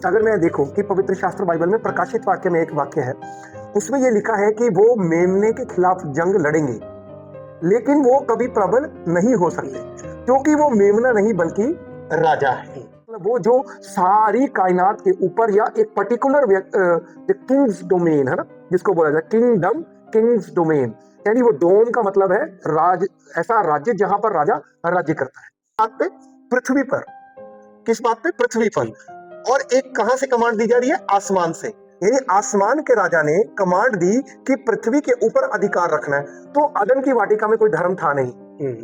अगर मैं देखूं कि पवित्र शास्त्र बाइबल में प्रकाशित वाक्य में एक वाक्य है, उसमें यह लिखा है कि वो मेमने के खिलाफ जंग लड़ेंगे, लेकिन वो कभी प्रबल नहीं हो सकते, क्योंकि वो मेमना नहीं बल्कि राजा है। वो जो सारी कायनात के ऊपर या एक पर्टिकुलर किंग्स डोमेन है ना, जिसको बोला जाए किंगडम, किंग्स डोमेन, यानी वो डोम का मतलब है राज, ऐसा राज्य जहां पर राजा राज्य करता है। बात पे पृथ्वी पर, किस बात पे? पृथ्वी पर। और एक कहां से कमांड दी जा रही है? आसमान से। यानी आसमान के राजा ने कमांड दी कि पृथ्वी के ऊपर अधिकार रखना है। तो अदन की वाटिका में कोई धर्म था नहीं।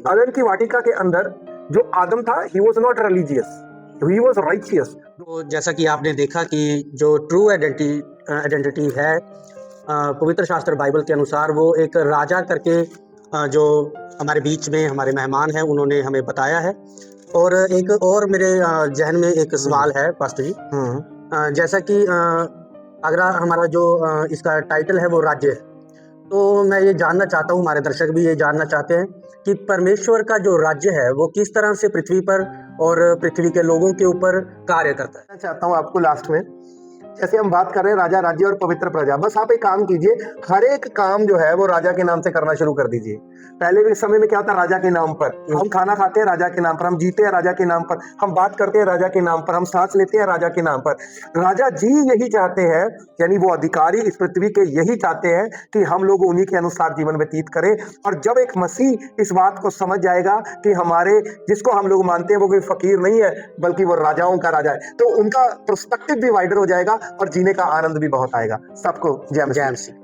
अदन की वाटिका के अंदर जो आदम था, he was not religious, he was righteous. तो जैसा कि आपने देखा कि जो ट्रू आइडेंटिटी है पवित्र शास्त्र बाइबल के अनुसार, वो एक राजा करके जो हमारे बीच में हमारे मेहमान हैं उन्होंने हमें बताया है। और एक और मेरे जहन में एक सवाल है पास्टर जी, जैसा कि अगर हमारा जो इसका टाइटल है वो राज्य है, तो मैं ये जानना चाहता हूँ, हमारे दर्शक भी ये जानना चाहते हैं कि परमेश्वर का जो राज्य है वो किस तरह से पृथ्वी पर और पृथ्वी के लोगों के ऊपर कार्य करता है। मैं चाहता हूँ आपको लास्ट में, जैसे हम बात कर रहे हैं राजा, राज्य और पवित्र प्रजा, बस आप एक काम कीजिए, हर एक काम जो है वो राजा के नाम से करना शुरू कर दीजिए। पहले के समय में क्या होता? राजा के नाम पर हम खाना खाते हैं, राजा के नाम पर हम जीते हैं, राजा के नाम पर हम बात करते हैं, राजा के नाम पर हम सांस लेते हैं, राजा के नाम पर। राजा जी यही चाहते हैं, यानी वो अधिकारी इस पृथ्वी के यही चाहते हैं कि हम लोग उन्हीं के अनुसार जीवन व्यतीत करें। और जब एक मसीह इस बात को समझ जाएगा कि हमारे जिसको हम लोग मानते हैं वो कोई फकीर नहीं है बल्कि वो राजाओं का राजा है, तो उनका पर्सपेक्टिव भी वाइडर हो जाएगा और जीने का आनंद भी बहुत आएगा। सबको जय मसीह।